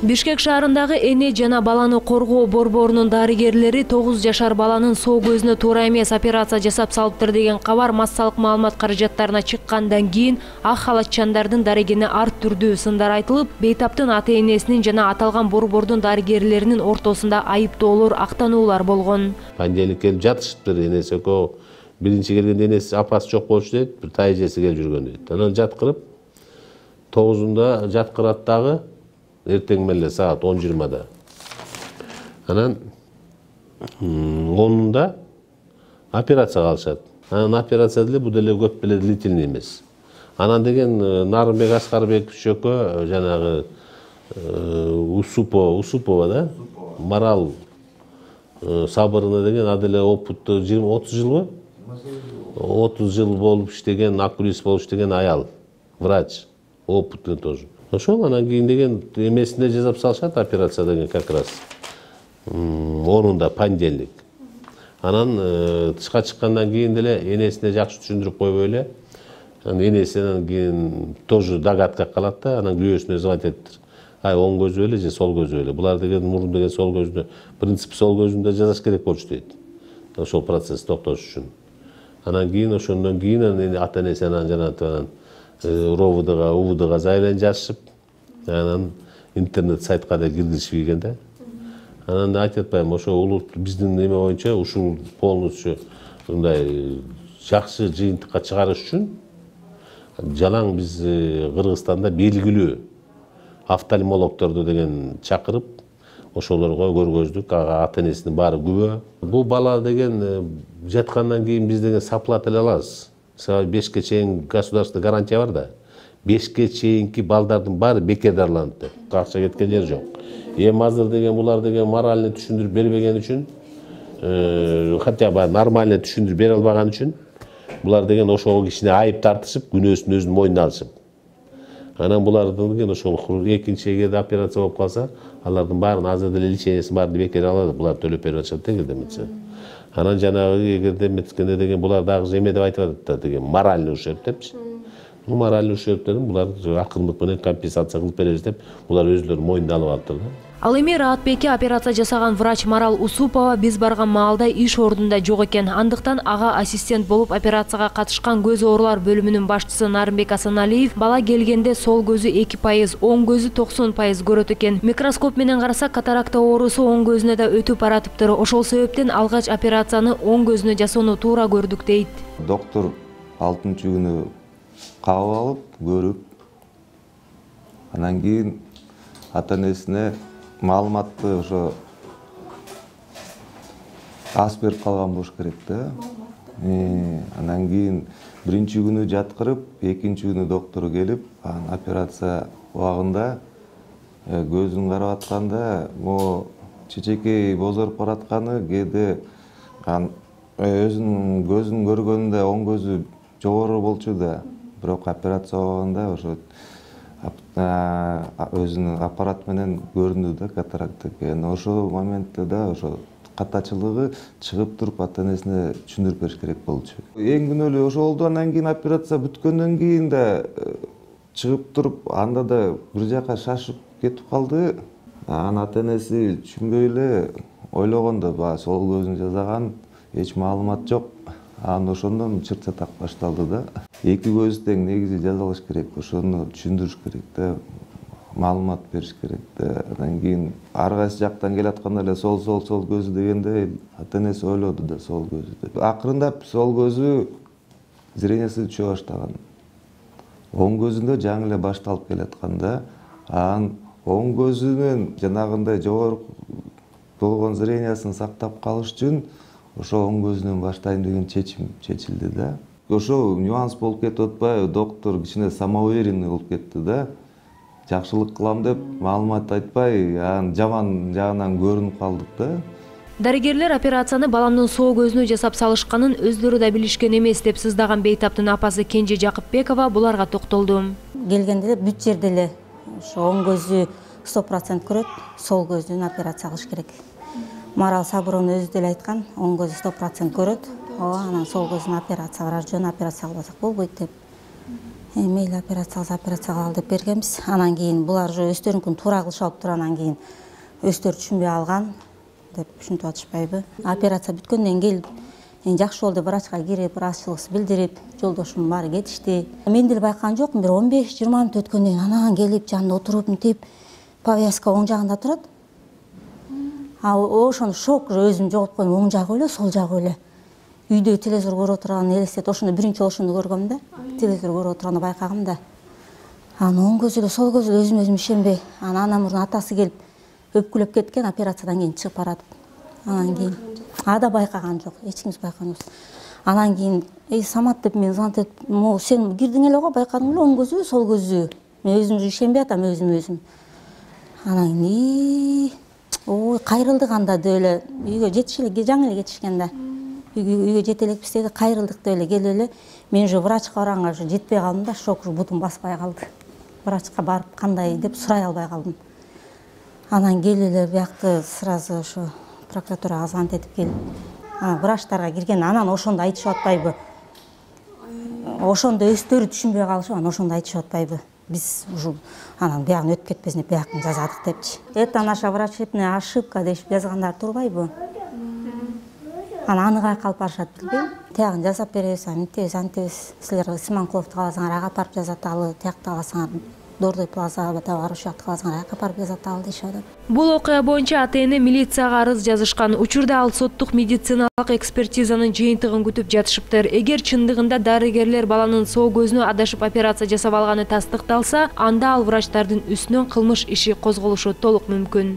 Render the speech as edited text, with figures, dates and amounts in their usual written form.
Бишкек шаарындагы эне жана баланы коргоо борборунун дарыгерлери 9 жашар баланын сол көзүнө туура эмес операция жасап салыптыр деген кабар массалык маалымат каражаттарына чыккандан кийин ак халатчандардын дарегине ар түрдүү сындар айтылып, бейтаптын ата-энесинин жана аталган борбордун дарыгерлеринин ортосунда айыптоолор, актануулар болгон. Понедельник келип жатышыптыр, энеси экөө биринчи келгенде энеси апасы жок болчу дейт, бир тайжеси келип жүргөн дейт. Анан жаткырып 9-унда жаткырат дагы эртең меле саат 10:20-да. Анан 10-унда операцияга алышат. Анан операция деле бу деле көп деле длительный эмес. Анан деген Нарымбек Аскарбеков чөкө жанагы Усупова да, Марал соборуна деген аделе опыттуу 30 жылбы? 30 жыл болуп иштеген, окулист болуп иштеген аял, врач, опытный тоже. Ошол анан кийин деген эмесинде жасап салышат операция деген как раз 10-унда понедельник. Анан тышка чыккандан кийин деле энесине жакшы түшүндүрүп койбой эле. Анан энесинен кийин тоже догадка калат да, анан күйөөсүнө звонить этти. Ай, оң көзү эле же сол көзү эле. Булар деген мурун деген сол көзүнө, принцип сол көзүндө жасаш керек болчу дейт. Ошол процесс токтош үчүн. Анан кийин ошондон кийин ата-энеси анан жана РОВДга, УВДга заявление жазышып, анан интернет сайтка да киргизишип ийген да. Анан айтып атпайм, ошо улут биздин неме боюнча ушул полностью мындай жакшы жыйынтыкка чыгарыш үчүн жалаң биз Кыргызстанда белгилүү офтальмологторду деген чакырып, ошолорго көргөздүк, ага ата-энесинин баары күбө. Бул бала деген жаткандан кийин биз деген саплат эле алабыз. 5-ке чейин государственный гарантия бар да. 5-ке чейинки балдардын баары бекер дарыланып деп. Акча кеткен жер жок. Эми азыр деген булар деген моральный түшүндүрүп бербеген үчүн, хотя бы нормальный түшүндүрүп бере албаган үчүн булар деген ошол кишине айып тартышып, күнөөсүн өзүнүн мойнуна алышып. Анан булардын деген ошол экинчи эгерде операция болуп калса, алардын баарын азыр деле лечениесин баарын бекер алат, булар төлөп берип атышат деген демечи. Анан жанагы эгерде меткенде деген булар дагы эме деп айтып атат деген моральный ущерб депчи. Моральный ущерб дедим, булар акырындык менен компенсация кылып беребиз деп, булар өзүлөрү мойнуна алып алыптыр да. Ал эми Раатбекке операция жасаган врач Марал Усупова биз барган маалда иш ордунда жок экен. Андыктан ага ассистент болуп операцияга катышкан көз оорулар бөлүмүнүн башчысы Нарымбек Асаналиев бала келгенде сол көзү 2%, оң көзү 90% көрөт экен. Микроскоп менен карасак катаракта оорусу оң көзүнө да өтүп баратыптыр. Ошол себептен алгач операцияны оң көзүнө жасоону туура көрдүк дейт. Доктор 6-күнү кабыл алып, көрүп, анан кийин ата-энесине маалыматты ошо аз берип калган болуш керек да. Анан кийин биринчи күнү жаткырып, экинчи күнү доктор келип, операция убагында көзүн карап атканда, могу чечекей бозоруп баратканы, кээде өзүнүн көзүн көргөндө оң көзү жогору болчу да. Бирок операция убагында ошо өзүнүн аппарат менен көрүндү да катаракта экен. Ошол моментте да ошо катачылыгы чыгып туруп ата-энесине түшүндүрүп бериш керек болчу. Эң күнөөлүү ошол болду. Андан кийин операция бүткөндөн кийин да чыгып туруп, анда да бир жака шашып кетип калды. Анан ата-энеси түшүнбөй эле ойлогондо, сол көзүн жасаган, эч маалымат жок. Анан ошондон чыр-чатак башталды да. Эки көз тең негизи жасалыш керек, ошону түшүндүрүш керек да, маалымат бериш керек да. Андан кийин ар кайсы жактан келатканда эле сол көзү дегенде ата-энеси ойлоду да сол көзү деп. Акырындап сол көзү зрениясы түшө баштаган. Оң көзүндө жаңы эле башталып келаткан да. Анан оң көзүнүн жанагындай жогору болгон зрениясын сактап калыш үчүн ошо оң көзүнөн баштайм деген чечим чечилди да. Ошо нюанс болуп кетип атпайбы, доктор кичине самоуверенный болуп кетти да. Жакшылык кылам деп маалымат айтпай, анан жаман жагынан көрүнүп калдык да. Дарыгерлер операцияны баламдын сол көзүнө жасап салышканын өздөрү да билишкен эмес деп сыздаган бейтаптын апасы Кенже Жакыпбекова буларга токтолду. Келгенде бүт жерде эле ошо оң көзү 100% көрөт, сол көзүн операция кылыш керек. Марал Сабыров өзү деле айткан, оң көзү 100% көрөт. Анан сол көзүн операция, жөн операция кылбасак болбойт деп. мейли операция кыл деп бергенбиз. Анан кийин булар уже өздөрүнүн туура кылыш алып туруп, анан кийин өздөрү түшүнбөй алган деп түшүнүп атышпайбы. Операция бүткөндөн кийин жакшы болду деп врачка кирип, ыраазычылык билдирип, жолдошум баары кетишти. Мен деле байкаган жокмун, бир 15-20 мүнөт өткөндөн кийин анан келип жанында отуруп мынтип повязка оң жагында турат. Ошону шок өзүм жоготуп койдум, оң жагы эле, сол жагы эле. Үйдө телевизор көрүп отурган элестет, ошондо биринчи ошону көргөм да, телевизор көрүп отурганда байкагам да. Анан оң көзү эле, сол көзү эле өзүм ишенбей, анан мурун атасы келип өпкүлөп кеткен, операциядан кийин чыгып баратып. Анан кийин ада байкаган жок, эч кимиз байкаган жокпуз. Анан кийин Самат деп мен звонок этип, сен кирдиң эле го, байкадың эле оң көзү, сол көзү. Мен өзүм ишенбей атам өзүм. Анан кийин ой, кайрылдык анда деп эле үйгө жетишеле, жаңы эле кетишкен да. Үйгө жете элекпиз деди, кайрылдык деп эле келип эле. Мен уже врачка барганга уже жетпей калдым да, шок бутум баспай калды. Врачка барып кандай деп сурай албай калдым. Анан келип эле биякты сразу ошо прокуратурага звонок этип келип, врачтарга кирген, анан ошондо айтышып атпайбы. Ошондо өздөрү түшүнбөй калышып, анан ошондо айтышып атпайбы. Биз уже анан биягын өтүп кетпесин деп биягын жазадык депчи. Это наша врачебная ошибка деп жазгандар турбайбы. Анан аныгай калып барышат билбейм. Тиягын жасап беребиз, мынтебиз, антебиз. Силер Симонкловду кааласаңар ага барып жазаталы, тиякты кааласаңар Дордой плаза бар ушакты кааласаңар ага барып жазаталы дешип атат. Бул окуя боюнча ата-эне милицияга арыз жазышкан. Учурда ал соттук медициналык экспертизанын жыйынтыгын күтүп жатышыптыр. Эгер чындыгында дарыгерлер баланын соо көзүнө адашып операция жасап алганы тастыкталса, анда ал врачтардын үстүнөн кылмыш иши козголушу толук мүмкүн.